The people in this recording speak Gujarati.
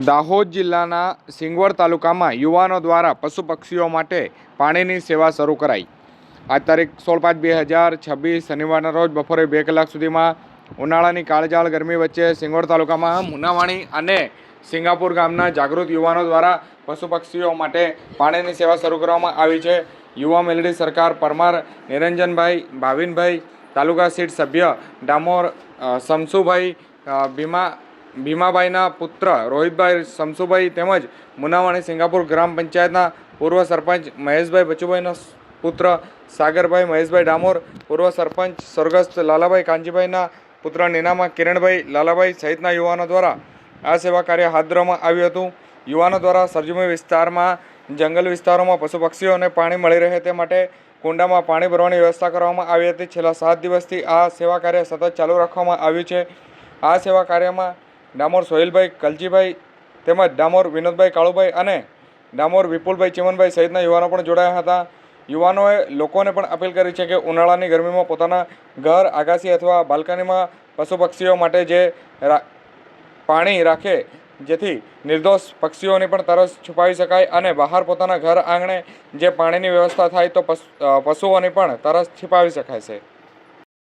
દાહોદ જિલ્લાના સિંગવડ તાલુકામાં યુવાનો દ્વારા પશુ પક્ષીઓ માટે પાણીની સેવા શરૂ કરાઈ। આજ તારીખ 16/5/2026 શનિવારના રોજ બપોરે 2 કલાક સુધીમાં ઉનાળાની કાળઝાળ ગરમી વચ્ચે સિંગવડ તાલુકામાં મુનાવાણી અને સિંગાપુર ગામના જાગૃત યુવાનો દ્વારા પશુ પક્ષીઓ માટે પાણીની સેવા શરૂ કરવામાં આવી છે। યુવા મેલડી સરકાર પરમાર નિરંજનભાઈ ભાવિનભાઈ, તાલુકા સીટ સભ્ય ડામોર શમસુભાઈ, ભીમાભાઈના પુત્ર રોહિતભાઈ શમસુભાઈ તેમજ મુનાવાણી સિંગાપુર ગ્રામ પંચાયતના પૂર્વ સરપંચ મહેશભાઈ બચુભાઈના પુત્ર સાગરભાઈ મહેશભાઈ ડામોર, પૂર્વ સરપંચ સ્વર્ગસ્થ લાલાભાઈ કાંજીભાઈના પુત્ર નીનામા કિરણભાઈ લાલાભાઈ સહિતના યુવાનો દ્વારા આ સેવા કાર્ય હાથ ધરવામાં આવ્યું હતું। યુવાનો દ્વારા સરજમી વિસ્તારમાં જંગલ વિસ્તારોમાં પશુ પક્ષીઓને પાણી મળી રહે તે માટે કુંડામાં પાણી ભરવાની વ્યવસ્થા કરવામાં આવી હતી। છેલ્લા 7 દિવસથી આ સેવા કાર્ય સતત ચાલુ રાખવામાં આવ્યું છે। આ સેવા કાર્યમાં ડામોર સોહિલભાઈ કલજીભાઈ તેમજ ડામોર વિનોદભાઈ કાળુભાઈ અને ડામોર વિપુલભાઈ ચીમનભાઈ સહિતના યુવાનો પણ જોડાયા હતા। યુવાનોએ લોકોને પણ અપીલ કરી છે કે ઉનાળાની ગરમીમાં પોતાના ઘર, આગાસી અથવા બાલ્કનીમાં પશુ પક્ષીઓ માટે જે પાણી રાખે જેથી નિર્દોષ પક્ષીઓની પણ તરસ છુપાવી શકાય અને બહાર પોતાના ઘર આંગણે જે પાણીની વ્યવસ્થા થાય તો પશુઓની પણ તરસ છુપાવી શકાય છે।